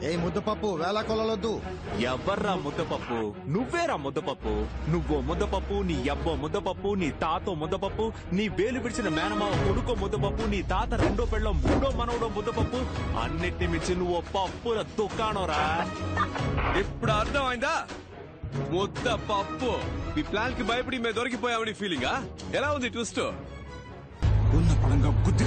ఏ ముద్దపప్పు వేళ కొలలొద్దు. ఎవర్రా ముద్దపప్పు? నువ్వేరా ముద్దపప్పు. నువ్వో ముద్దపప్పు, నీ అబ్బో ముద్దపప్పు, నీ తాతో ముద్దపప్పు, నీ వేలు విడిచిన మేనమావ కొడుకో ముద్దపప్పు, నీ తాత రెండో పెళ్ళం మూడో మనవడో ముద్దపప్పు. అన్నిటిని మించి నువ్వు పప్పుల దుకాణంరా. ఇప్పుడు అర్థమైందా? ముద్దపప్పు. ఈ ప్లాన్ కి భయపడి మేము దొరికిపోయామని ఫీలింగా? ఎలా ఉంది ట్విస్ట్? ఉన్న పడంగా గుద్ది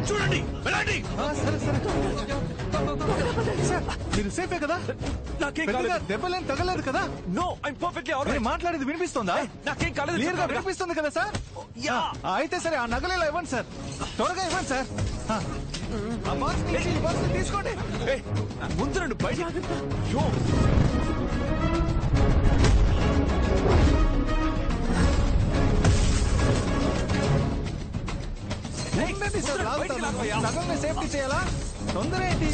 చూడండి. మీరు సేఫే కదా? నాకేం దెబ్బలేం తగలేదు కదా? No, I'm perfectly alright. మాట్లాడేది వినిపిస్తుందా? నాకేం కాలేదు. క్లియర్ గా వినిపిస్తుంది కదా సార్? అయితే సరే, ఆ నగలేలా ఇవ్వండి సార్, త్వరగా ఇవ్వండి సార్. తీసుకోండి. ముందు రండి బయట. నగల్ని సేఫ్టీ చేయాలా? తొందర ఏంటి?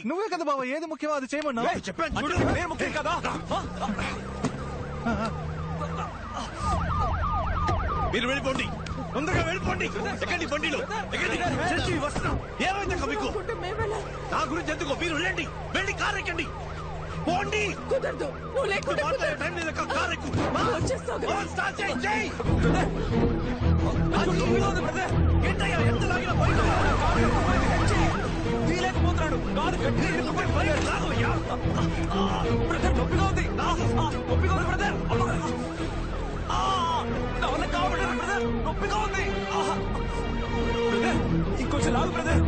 నువ్వే కదా బాబా ఏది ముఖ్యమో అది చేయమన్నా. చెప్పాను ముఖ్యం కదా. మీరు వెళ్ళిపోండి, తొందరగా వెళ్ళిపోండి. ఎక్కండి బండిలో, ఏమైంది మీకు? నా గురించి ఎందుకు? మీరు వెళ్ళండి, వెళ్ళి కారు ఎక్కండి. పోండి. కుదరదు, నువ్వు లేకుండా టైం లేదు. కారు ఎక్కు. ఏంటయ్యా ఎంత లాగినా తీలేకపోతున్నాడు. బ్రదర్ నొప్పిగా ఉంది. నొప్పిగా ఉంది బ్రదర్. నా వల్ల కావట్లేదు బ్రదర్, నొప్పిగా ఉంది. బ్రదర్ ఇంకొంచెం లాగు బ్రదర్,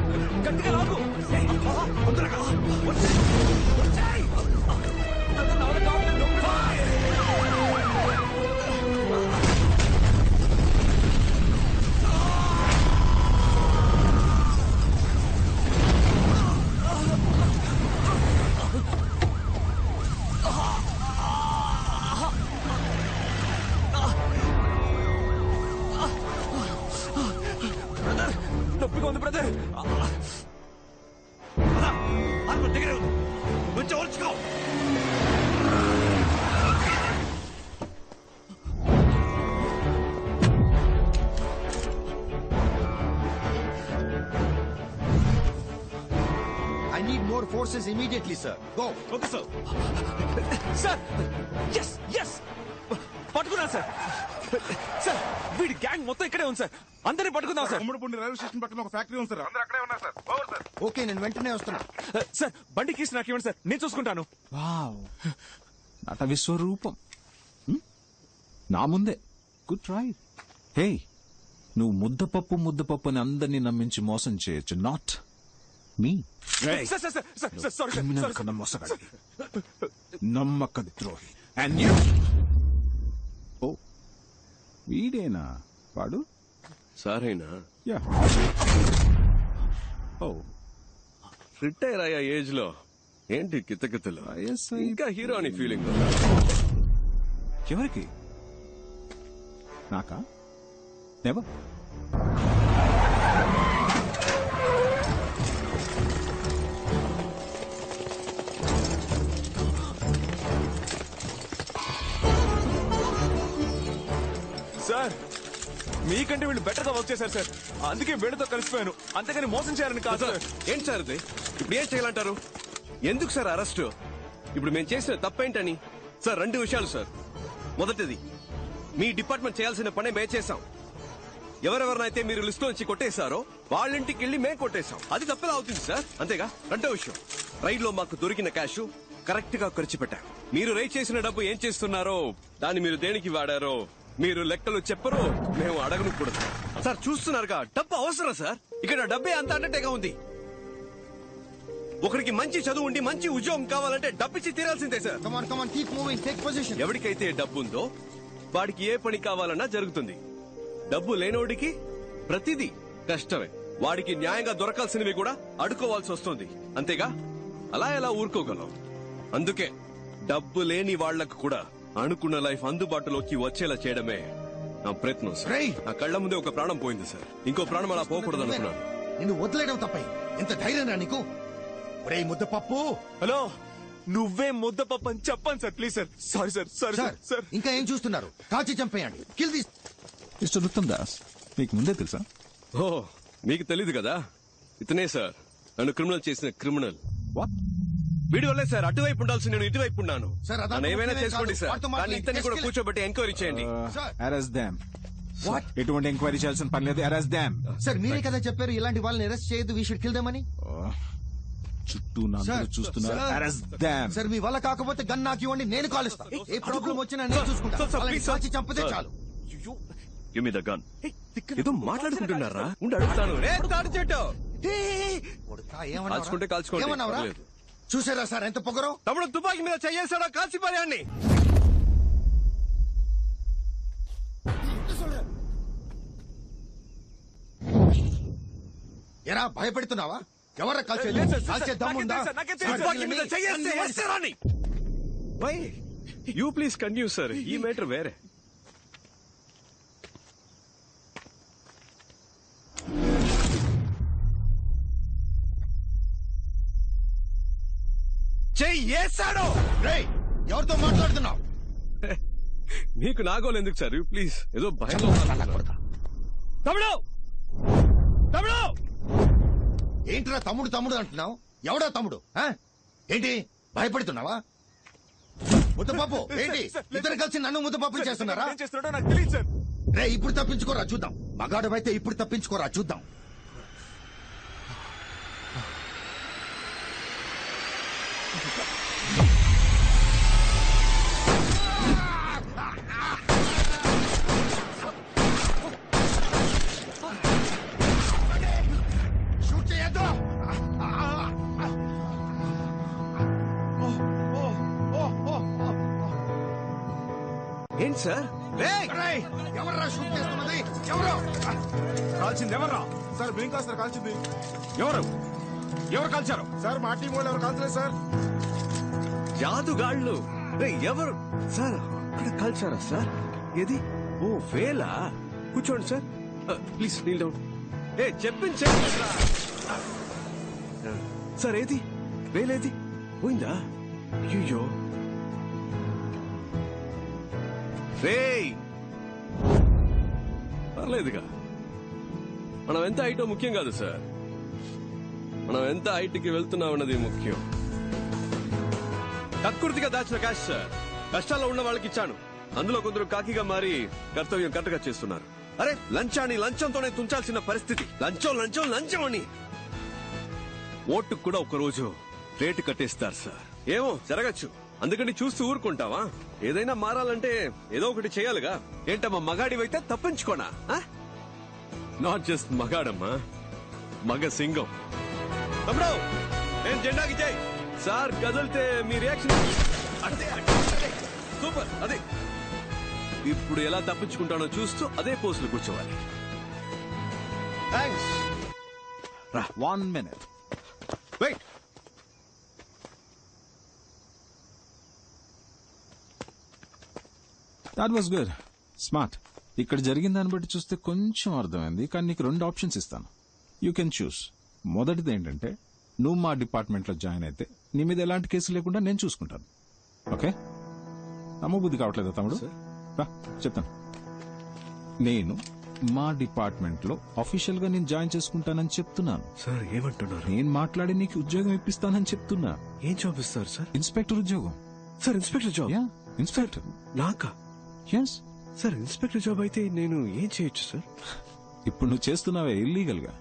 గట్టిగా లాగు. తొందరగా వచ్చేయ్. బ్రదర్ నా వల్ల కావట్లేదు, నొప్పిగా ఉంది బ్రదర్. దగ్గర కొంచెం ఓర్చుకో. I need more forces immediately, sir. Go. Okay, sir. Sir, yes yes పట్టుకున్నా సార్. సార్ వీడి గ్యాంగ్ మొత్తం ఇక్కడే ఉంది సార్. అందరినీ పట్టుకుందాం సార్. ఉమ్మడిపూడి రైల్వే స్టేషన్ పక్కన ఒక ఫ్యాక్టరీ ఉంది సార్, అందరూ అక్కడే ఉన్నారు సార్. Over sir. ఓకే నేను వెంటనే వస్తున్నా. సార్ బండి కీస్ నాకు ఇవ్వండి సార్, నేను చూసుకుంటాను. వావ్, నట విశ్వరూపం. నా ముందే గుడ్ ట్రై. హే, నువ్వు ముద్దపప్పు అని అందరినీ నమ్మించి మోసం చేయొచ్చు, not me. Sir sir sir sir sorry criminal sir. కన్నా మోసగాడి, నమ్మక ద్రోహి. అండ్ యూ, ఓ వీడేనా వాడు? సారేనా యా. ఓ రిటైర్ అయ్యా ఏజ్ లో ఏంటి కితకితలు? ISI. ఇంకా హీరో అని ఫీలింగ్. ఎవరికి? నాకా? నెవర్. సార్ మీకంటే వీళ్ళు బెటర్ గా వర్క్ చేశారు సార్, అందుకే వీళ్ళతో కలిసిపోయాను, అంతేగాని మోసం చేయాలని కాదు సార్, సార్. ఏంటి సార్ ఇది? ఇప్పుడు ఏం చేయాలంటారు? ఎందుకు సార్ అరెస్ట్? ఇప్పుడు మేము చేసిన తప్పేంటని? సార్ 2 విషయాలు సార్. మొదటిది, మీ డిపార్ట్మెంట్ చేయాల్సిన పని మేము చేశాం. ఎవరెవరినైతే మీరు లిస్ట్ నుంచి కొట్టేశారో వాళ్ళింటికి వెళ్ళి మేము కొట్టేశాం. అది తప్పేలా అవుతుంది సార్, అంతేగా? 2వ విషయం, రైడ్ లో మాకు దొరికిన క్యాష్ కరెక్ట్ గా ఖర్చు పెట్టాం. మీరు రైడ్ చేసిన డబ్బు ఏం చేస్తున్నారో, దాన్ని మీరు దేనికి వాడారో మీరు లెక్కలు చెప్పరు, మేము అడగను కూడా. సార్ చూస్తున్నారుగా, డబ్బు అవసరం సార్. ఇక్కడ డబ్బే అంత అన్నట్టుగా ఉంది. ఒకరికి మంచి చదువు ఉండి మంచి ఉద్యోగం కావాలంటే డబ్బిచ్చి తీరాల్సిందే సార్. కమాన్ కీప్ మూవింగ్, టేక్ పొజిషన్. ఎవరికైతే డబ్బు ఉందో వాడికి ఏ పని కావాలన్నా జరుగుతుంది. డబ్బు లేనోడికి ప్రతిదీ కష్టమే. వాడికి న్యాయంగా దొరకాల్సినవి కూడా అడుకోవాల్సి వస్తుంది, అంతేగా? అలా ఎలా ఊరుకోగలం? అందుకే డబ్బు లేని వాళ్లకు కూడా అనుకున్న లైఫ్ అందుబాటులోకి వచ్చేలా చేయడమే నా ప్రయత్నం సార్. రేయ్! నా కళ్ళ ముందే ఒక ప్రాణం పోయింది సార్, ఇంకో ప్రాణం అలా పోకూడదు అనుకున్నాను. నిన్ను వదిలేయడం తప్పై ఎంత ధైర్యం నీకు? ఒరేయ్ ముద్దపప్పు. హలో, నువ్వే ముద్దపప్పు అని చెప్పండి sir, please sir. Sorry sir, sorry sir sir. ఇంకా ఏం చూస్తున్నారు? కాల్చి చంపేయండి. Kill this. Mister Uttam Das, మీకు ముందే తెలుసా? ఓ, మీకు తెలీదు కదా? ఇతనే సార్ నన్ను క్రిమినల్ చేసిన క్రిమినల్. వాట్? వీడి వల్లే సార్ అటువైపు ఉండాల్సి నేను ఇటువైపు ఉన్నాను. సార్, అదంతా నన్ను ఏమైనా ముఖ్యమే చేసుకోండి కాదు. సార్, వాడితో కానీ మాట్లాడి ఇతన్ని కూడా కేసు కూర్చోబెట్టి ఎంక్వైరీ చేయండి. సార్. అరెస్ట్ దామ్. What? ఎటువంటి ఎంక్వైరీ చేయాల్సిన పని లేదు, అరెస్ట్ దామ్. సార్ మీరే కదా చెప్పారు ఇలాంటి వాళ్ళని అరెస్ట్ చేయొద్దు, వీ షుడ్ కిల్ దెమ్ అని. చుట్టూ నా సార్, చూస్తున్నారు. సార్. అరెస్ట్ దామ్. సార్ మీ వల్ల కాకపోతే గన్ నాకు ఇవ్వండి, నేను కాలుస్తా. ఏ ప్రాబ్లం వచ్చినా నేను చూసుకుంటా. సార్, సార్, వాళ్ళని ప్లీజ్, సార్. కాల్చి చంపితే సార్. చాలు. Give me the gun. ఏదో మాట్లాడుకుంటున్నారా? ఉండి అడుగుతాను. రే తాడి చెట్టు, కొడుకా, ఏమన్నావురా? కాల్చుకుంటే కాల్చుకోండి, ఏమన్నావురా? పర్లేదు. చూసారా సార్ ఎంత పొగరో? తమ్ముడు తుపాకీ మీద చెయ్యేసాడా కాల్చిపార్యాన్ని? ఎరా భయపెడుతున్నావా? ఎవరా కాల్చేది? లేదు సార్, కాల్చే దమ్ముందా? నాకేం తెలుసు, నాకేం తెలుసు. తుపాకీ మీద చెయ్యేస్తే వేస్తారాని? Why you please continue sir, ఈ మ్యాటర్ వేరే. చెయ్యేసాడు. రేయ్, ఎవరితో మాట్లాడుతున్నావు? నీకు నాగోలు ఎందుకు సార్? యూ ప్లీజ్, ఏదో భయంలో ఉన్నారు. తమ్ముడు, తమ్ముడు, ఏంట్రా తమ్ముడు తమ్ముడు అంటున్నావు? ఎవడా తమ్ముడు? ఆ? ఏంటి భయపడుతున్నావా? ముద్దపప్పు ఏంటి? ఇద్దరు కలిసి నన్ను ముద్దపప్పు చేస్తున్నారా? ఏం చేస్తున్నాడో నాకు తెలియదు సార్. రే ఇప్పుడు తప్పించుకోరా చూద్దాం. మగాడు అయితే ఇప్పుడు తప్పించుకోరా చూద్దాం. షూట్ చేయొద్దు. ఏంటి సార్? రేయ్, ఎవర్రా షూట్ చేస్తున్నది? ఎవరు? కాల్చింది ఎవర్రా? సార్ బ్లింకా సార్ కాల్చింది. ఎవరు ఎవరు కాల్చారు? సార్ మా టీం వాళ్ళు ఎవరు కాల్చలేదు సార్. జాదుగాళ్ళు. రే ఎవరు సార్? అక్కడ కాల్చారా సార్? ఏది? ఓ వేలా. కూర్చోండి సార్, ప్లీజ్ నీల్ డౌన్. ఏ చెప్పించండి సార్. ఏది వేలేది? పోయిందా? అయ్యో రేయ్, పర్లేదుగా. మనం ఎంత హైటో ముఖ్యం కాదు సార్, మనం ఎంత హైట్కి వెళ్తున్నాం అన్నది ముఖ్యం. కక్కుర్తిగా దాచిన క్యాష్ సార్, కష్టాల్లో ఉన్న వాళ్ళకి ఇచ్చాను. అందులో కొందరు కాకిగా మారి కర్తవ్యం కరెక్ట్గా చేస్తున్నారు. అరే లంచాన్ని లంచంతోనే తుంచాల్సిన పరిస్థితి. లంచం లంచం లంచం అని ఓటుకు కూడా ఒకరోజు రేటు కట్టేస్తారు సార్. ఏమో జరగచ్చు, అందుకని చూస్తూ ఊరుకుంటావా? ఏదైనా మారాలంటే ఏదో ఒకటి చేయాలిగా. ఏంటమ్మా మగాడివైతే తప్పించుకోనా? నాట్ జస్ట్ మగాడమ్మా, మగ సింగం. తమ్ముడు నేను జెండాకి చేయి సార్. కదిలితే మీ రియాక్షన్ సూపర్. అదే ఇప్పుడు ఎలా తప్పించుకుంటానో చూస్తూ అదే పోస్టులు కూర్చోవాలి. Thanks. 1 minute. Wait. That was good, smart. ఇక్కడ జరిగిన దాన్ని బట్టి చూస్తే కొంచెం అర్థమైంది, కానీ నీకు 2 ఆప్షన్స్ ఇస్తాను. You can choose. మొదటిది ఏంటంటే నువ్వు మా డిపార్ట్మెంట్ లో జాయిన్ అయితే నీ మీద ఎలాంటి కేసు లేకుండా నేను చూసుకుంటాను. ఓకే? నమ్మబుద్ధి కావట్లేదా తమ్ముడు? రా చెప్తాను. నేను మా డిపార్ట్మెంట్ లో అఫీషియల్ గా నేను జాయిన్ చేసుకుంటానని చెప్తున్నాను. సార్ ఏమంటున్నారు? నేను మాట్లాడి నీకు ఉద్యోగం ఇప్పిస్తానని చెప్తున్నా. ఏం జాబ్ ఇస్తారు సార్? ఇన్స్పెక్టర్ ఉద్యోగం. Sir inspector job? Yeah, inspector. నాకా? ఎస్. సార్ ఇన్స్పెక్టర్ జాబ్ అయితే నేను ఏం చేయొచ్చు సార్? ఇప్పుడు నువ్వు చేస్తున్నావే ఇల్లీగల్ గా,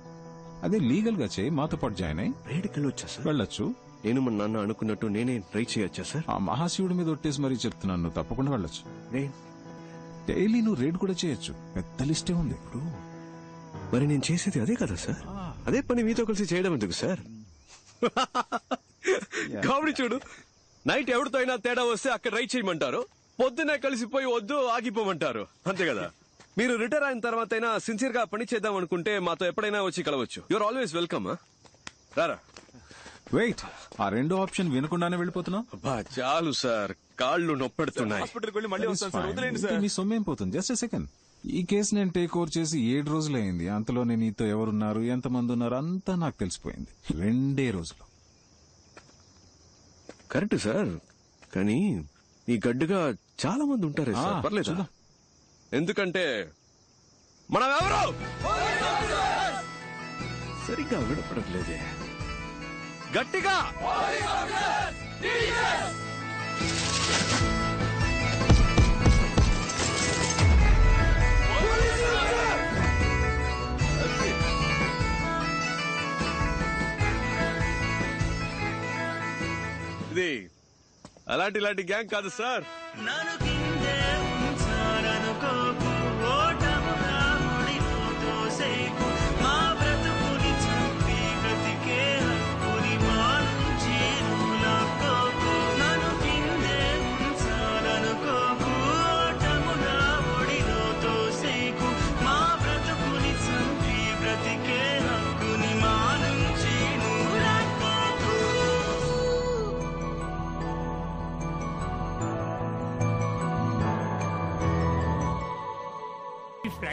అదే లీగల్ గా చేయి. మాతో పాటు జాయిన్ అయ్యి రైడ్కి వెళ్ళొచ్చా సార్? వెళ్ళొచ్చు. నేను మా నాన్న అనుకున్నట్టు నేనే ట్రై చేయొచ్చా సార్? ఆ మహాశివుడి మీద ఒట్టేసి మరీ చెప్తున్నాను, నువ్వు తప్పకుండా వెళ్ళొచ్చు. నేను డైలీ నువ్వు రేడ్ కూడా చేయొచ్చు, పెద్ద లిస్టే ఉంది. ఇప్పుడు మరి నేను చేసేది అదే కదా సార్? అదే పని మీతో కలిసి చేయడం ఎందుకు సార్? కామెడీ చూడు. నైట్ ఎవరితో అయినా తేడా వస్తే అక్కడ రైడ్ చేయమంటారు, పొద్దునే కలిసిపోయి వద్దు ఆగిపోమంటారు. అంతే కదా? మీరు రిటైర్ అయిన తర్వాత అయినా సిన్సియర్ గా పని చేద్దాం అనుకుంటే మాతో ఎప్పుడైనా వచ్చి కలవచ్చు. You're always welcome. రారా. వెయిట్, ఆ 2 ఆప్షన్ వినకుండానే వెళ్ళిపోతున్నావు? అబ్బా చాలు సార్, కాళ్ళు నొప్పెడుతున్నాయి. హాస్పిటల్కి వెళ్ళి మళ్ళీ వస్తాను సార్, వదిలేండి సార్. నీ సొమ్మేం పోతుంది? Just second. ఈ కేసు నేను టేక్ ఓవర్ చేసి 7 రోజులైంది. అంతలోనే నీతో ఎవరున్నారు, ఎంతమంది ఉన్నారు అంతా నాకు తెలిసిపోయింది 2 రోజులు. కరెక్ట్ సార్, కానీ ఈ గడ్డుగా చాలా మంది ఉంటారే సార్. పర్లేదు, చూద్దాం. ఎందుకంటే మనం ఎవరు సరిగ్గా వినపడట్లేదే. గట్టిగా ఇది అలాంటి గ్యాంగ్ కాదు సార్.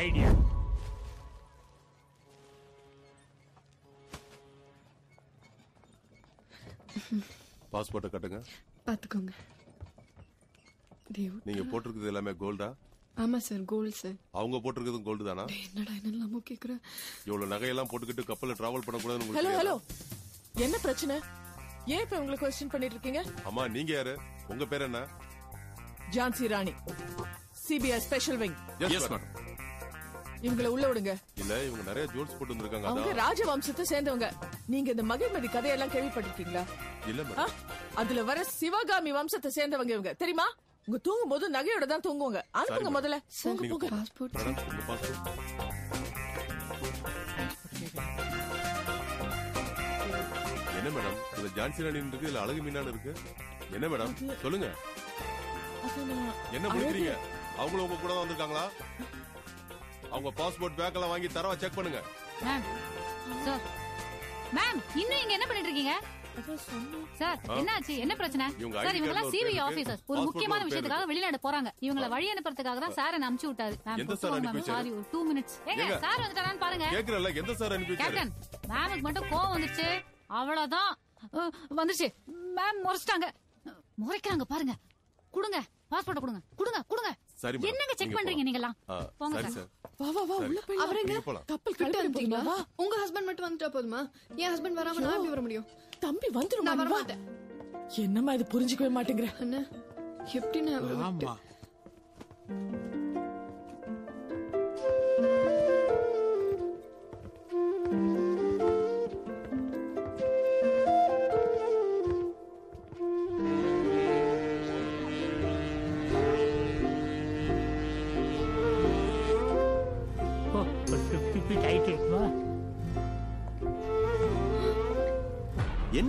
idea. பாஸ்போர்ட்டை கட்டுங்க. பாத்துக்கோங்க. நீங்க போட்டிருக்கிறது எல்லாமே கோல்டா? ஆமா சார், கோல்ட் சார். அவங்க போட்டிருக்கிறதும் கோல்டு தானா? என்னடா என்னெல்லாமோ கேக்குற. இவ்வளவு நகையெல்லாம் போட்டுக்கிட்டு கப்பல்ல டிராவல் பண்ணக்கூடாதுன்னு ஹலோ ஹலோ, என்ன பிரச்சனை? ஏன் இப்ப உங்களை क्वेश्चन பண்ணிட்டு இருக்கீங்க? அம்மா நீங்க யாரு? உங்க பேர் என்ன? Jhansi Rani, CBI special wing. Yes madam. இவங்களை உள்ள விடுங்க. இல்ல, இவங்க நிறைய ஜூல்ஸ் போட்டு வந்திருக்காங்க. அவங்க ராஜவம்சத்தை சேர்ந்தவங்க. நீங்க இந்த மகிழ்மதி கதையெல்லாம் கேள்விப்பட்டிருக்கீங்களா? இல்ல மேடம். அதுல வர சிவகாமி வம்சத்தை சேர்ந்தவங்க இவங்க, தெரியுமா? உங்க தூங்கும் போது நகையோட தான் தூங்குவாங்க. அனுப்புங்க முதல்ல. போங்க. பாஸ்போர்ட் மேடம், உங்க பாஸ்போர்ட். என்ன மேடம், இதுல ஜான்சி ராணி இருக்கு, இல்ல அழகு மீனான்னு இருக்கு. என்ன மேடம் சொல்லுங்க, என்ன முடிக்கிறீங்க? அவங்களும் உங்க கூட தான் வந்திருக்காங்களா? அவங்க பாஸ்போர்ட் பேக் எல்லாம் வாங்கி தரவா செக் பண்ணுங்க. மேம் சார், மேம் இன்னும் இங்க என்ன பண்ணிட்டு இருக்கீங்க சார்? என்னாச்சு, என்ன பிரச்சனை சார்? இவங்க எல்லாம் சிபிஐ ஆபீசர்ஸ், ஒரு முக்கியமான விஷயத்துக்காக வெளிநாடு போறாங்க. இவங்களை வழி அனுப்புறதுக்காக தான் சார் என்ன அனுப்பிச்சு விட்டாரு. எந்த சார் அனுப்பி வச்சாரு? சாரி, ஒரு 2 மினிட்ஸ். ஏங்க சார் வந்துட்டாரான்னு பாருங்க. கேக்குறல, எந்த சார் அனுப்பி வச்சாரு? கேப்டன், மேமுக்கு மட்டும் கோவம் வந்துருச்சு, அவ்வளவுதான். வந்துருச்சு, மேம் முறைச்சிட்டாங்க. முறைக்கிறாங்க பாருங்க. கொடுங்க பாஸ்போர்ட், கொடுங்க கொடுங்க கொடுங்க. சரி, என்னங்க செக் பண்றீங்க நீங்க எல்லாம்? போங்க சார். வா வா வா, உள்ள போய். அவரங்க கப்பல் கிட்ட கிளம்பிட்டீங்களா? வந்துட்டீங்களா? உங்க ஹஸ்பண்ட் மட்டும் வந்துட்டா போதுமா? என் ஹஸ்பண்ட் வராம நான் எப்படி வர முடியும்? தம்பி வந்துருமா? நான் வர மாட்டேன். என்னம்மா இது, புரிஞ்சுக்கவே மாட்டேங்கிற. அண்ணா எப்படி நான் அவரை விட்டு? என்ன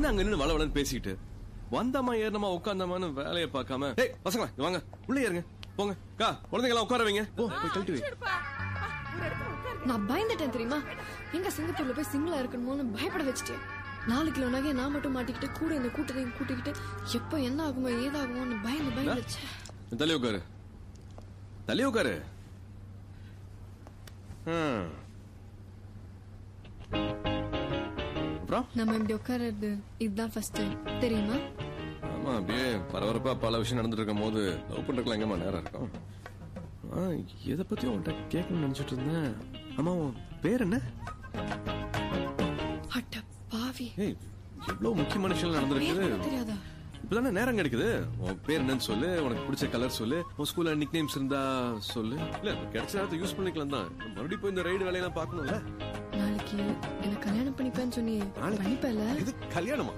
அங்க நின்னு வளவளன்னு பேசிக்கிட்டு வந்தமா ஏறணுமா உட்காந்தமான்னு வேலையை பார்க்காம டேய் பசங்களா இங்க வாங்க உள்ள ஏறுங்க போங்க கா குழந்தைங்களா உட்கார வைங்க போ போய் கழட்டி வை. நான் பயந்துட்டேன் தெரியுமா? எங்க சிங்கப்பூர்ல போய் சிங்கிளா இருக்கணுமோன்னு பயப்பட வச்சுட்டேன். 4 கிலோ நகையை நான் மட்டும் மாட்டிக்கிட்டு கூட இந்த கூட்டத்தையும் கூட்டிக்கிட்டு எப்ப என்ன ஆகுமோ ஏதாகுமோன்னு பயந்து வச்சேன். தள்ளி உட்காரு தள்ளி உட்காரு. நம்ம இப்படி உட்கார்றது இதுதான் ஃபர்ஸ்ட் டைம் தெரியுமா? ஆமா அப்படியே பரபரப்பா பல விஷயம் நடந்துட்டு இருக்கும் போது லவ் பண்றதுக்குலாம் எங்கம்மா நேரம் இருக்கும். எதை பத்தி உன்கிட்ட கேட்கணும்னு நினைச்சிட்டு இருந்தேன். ஆமா உன் பேர் என்ன? அட பாவி. ஏய் எவ்வளவு முக்கியமான விஷயம் நடந்திருக்கு தெரியாதா? இப்பதானே நேரம் கிடைக்குது. உன் பேர் என்னன்னு சொல்லு, உனக்கு பிடிச்ச கலர் சொல்லு, உன் ஸ்கூல்ல நிக் நேம்ஸ் இருந்தா சொல்லு. இல்ல கிடைச்ச நேரத்தை யூஸ் பண்ணிக்கலாம் தான். மறுபடியும் போய் இந்த ரைடு வேலையெல்லாம் பாக்கணும்ல. நாளைக்கு என்ன கல்யாணம் பண்ணிப்பேன்னு சொன்னியே, பண்ணிப்பல? இது கல்யாணமா?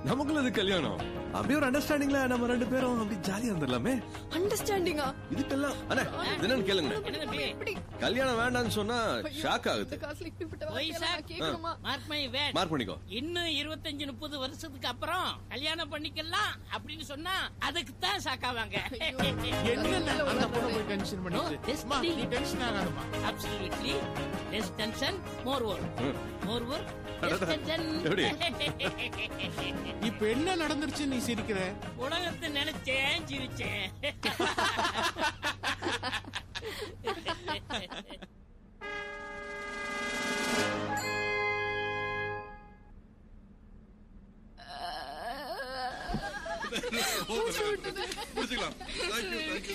நமக்குள்ள இது கல்யாணம். அப்படியே ஒரு அண்டர்ஸ்டாண்டிங்ல நம்ம 2 பேரும் அப்படி ஜாலியா இருந்துடலாமே. அண்டர்ஸ்டாண்டிங்கா? இதுக்கெல்லாம் அண்ணா என்னன்னு கேளுங்க. கல்யாணம் வேண்டாம்னு சொன்னா ஷாக் ஆகுது. மார்க் பண்ணிக்கோ. இன்னும் 25-30 வருஷத்துக்கு அப்புறம் கல்யாணம் பண்ணிக்கலாம் அப்படின்னு சொன்னா அதுக்கு தான் ஷாக் ஆவாங்க. Absolutely less tension, more work. More work, less tension. இப்ப என்ன நடந்துருச்சு நீ சிரிக்கிற? உலகத்தை நினைச்சேன் சிரிச்சேன். முடிச்சுக்கலாம். Thank you.